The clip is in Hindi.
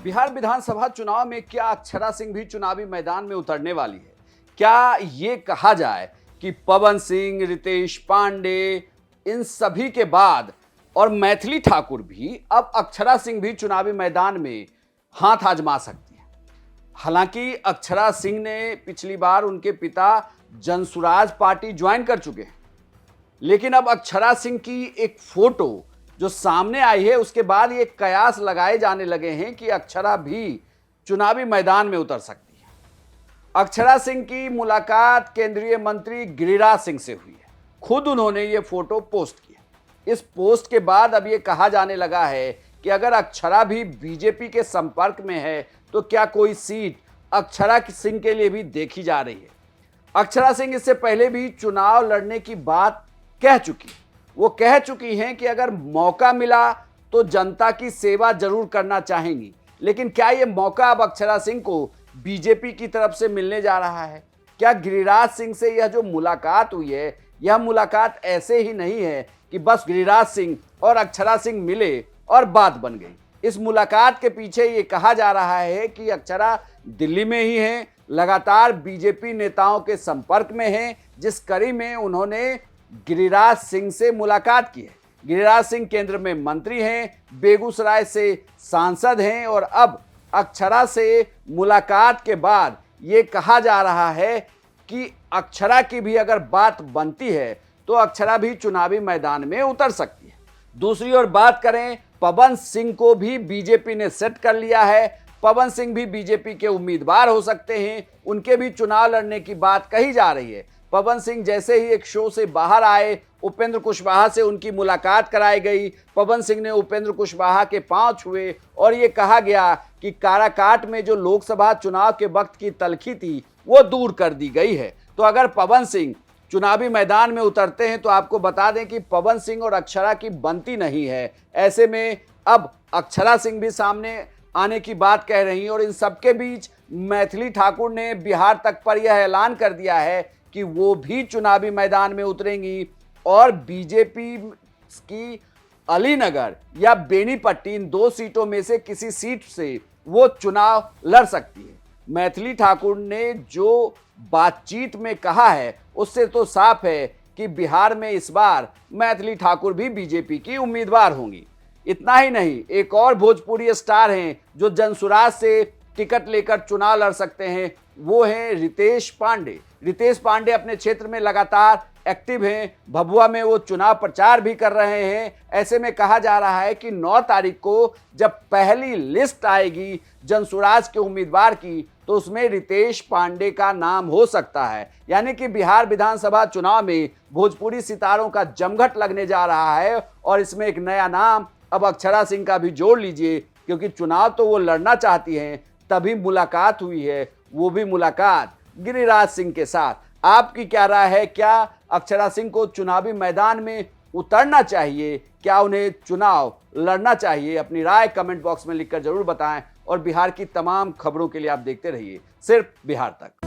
बिहार विधानसभा चुनाव में क्या अक्षरा सिंह भी चुनावी मैदान में उतरने वाली है? क्या ये कहा जाए कि पवन सिंह, रितेश पांडे इन सभी के बाद और मैथिली ठाकुर भी अब अक्षरा सिंह भी चुनावी मैदान में हाथ आजमा सकती है? हालांकि अक्षरा सिंह ने पिछली बार उनके पिता जनसुराज पार्टी ज्वाइन कर चुके हैं, लेकिन अब अक्षरा सिंह की एक फोटो जो सामने आई है उसके बाद ये कयास लगाए जाने लगे हैं कि अक्षरा भी चुनावी मैदान में उतर सकती है। अक्षरा सिंह की मुलाकात केंद्रीय मंत्री गिरिराज सिंह से हुई है। खुद उन्होंने ये फोटो पोस्ट किया। इस पोस्ट के बाद अब ये कहा जाने लगा है कि अगर अक्षरा भी बीजेपी के संपर्क में है तो क्या कोई सीट अक्षरा सिंह के लिए भी देखी जा रही है। अक्षरा सिंह इससे पहले भी चुनाव लड़ने की बात कह चुकी है। वो कह चुकी हैं कि अगर मौका मिला तो जनता की सेवा जरूर करना चाहेंगी, लेकिन क्या ये मौका अब अक्षरा सिंह को बीजेपी की तरफ से मिलने जा रहा है? क्या गिरिराज सिंह से यह जो मुलाकात हुई है, यह मुलाकात ऐसे ही नहीं है कि बस गिरिराज सिंह और अक्षरा सिंह मिले और बात बन गई? इस मुलाकात के पीछे ये कहा जा रहा है कि अक्षरा दिल्ली में ही हैं, लगातार बीजेपी नेताओं के संपर्क में हैं, जिस कड़ी में उन्होंने गिरिराज सिंह से मुलाकात की है। गिरिराज सिंह केंद्र में मंत्री हैं, बेगूसराय से सांसद हैं और अब अक्षरा से मुलाकात के बाद ये कहा जा रहा है कि अक्षरा की भी अगर बात बनती है तो अक्षरा भी चुनावी मैदान में उतर सकती है। दूसरी ओर बात करें, पवन सिंह को भी बीजेपी ने सेट कर लिया है। पवन सिंह भी बीजेपी के उम्मीदवार हो सकते हैं, उनके भी चुनाव लड़ने की बात कही जा रही है। पवन सिंह जैसे ही एक शो से बाहर आए, उपेंद्र कुशवाहा से उनकी मुलाकात कराई गई। पवन सिंह ने उपेंद्र कुशवाहा के पांव छुए और ये कहा गया कि काराकाट में जो लोकसभा चुनाव के वक्त की तलखी थी वो दूर कर दी गई है। तो अगर पवन सिंह चुनावी मैदान में उतरते हैं तो आपको बता दें कि पवन सिंह और अक्षरा की बनती नहीं है। ऐसे में अब अक्षरा सिंह भी सामने आने की बात कह रही हैं और इन सबके बीच मैथिली ठाकुर ने बिहार तक पर यह ऐलान कर दिया है कि वो भी चुनावी मैदान में उतरेंगी और बीजेपी की अलीनगर या बेनीपट्टी इन दो सीटों में से किसी सीट से वो चुनाव लड़ सकती है। मैथिली ठाकुर ने जो बातचीत में कहा है उससे तो साफ है कि बिहार में इस बार मैथिली ठाकुर भी बीजेपी की उम्मीदवार होंगी। इतना ही नहीं, एक और भोजपुरी स्टार हैं जो जनसुराज से टिकट लेकर चुनाव लड़ सकते हैं, वो हैं रितेश पांडे। रितेश पांडे अपने क्षेत्र में लगातार एक्टिव हैं। भभुआ में वो चुनाव प्रचार भी कर रहे हैं। ऐसे में कहा जा रहा है कि 9 तारीख को जब पहली लिस्ट आएगी जनसुराज के उम्मीदवार की तो उसमें रितेश पांडे का नाम हो सकता है। यानी कि बिहार विधानसभा चुनाव में भोजपुरी सितारों का जमघट लगने जा रहा है और इसमें एक नया नाम अब अक्षरा सिंह का भी जोड़ लीजिए, क्योंकि चुनाव तो वो लड़ना चाहती हैं, तभी मुलाकात हुई है, वो भी मुलाकात गिरिराज सिंह के साथ। आपकी क्या राय है? क्या अक्षरा सिंह को चुनावी मैदान में उतरना चाहिए? क्या उन्हें चुनाव लड़ना चाहिए? अपनी राय कमेंट बॉक्स में लिखकर जरूर बताएं और बिहार की तमाम खबरों के लिए आप देखते रहिए सिर्फ बिहार तक।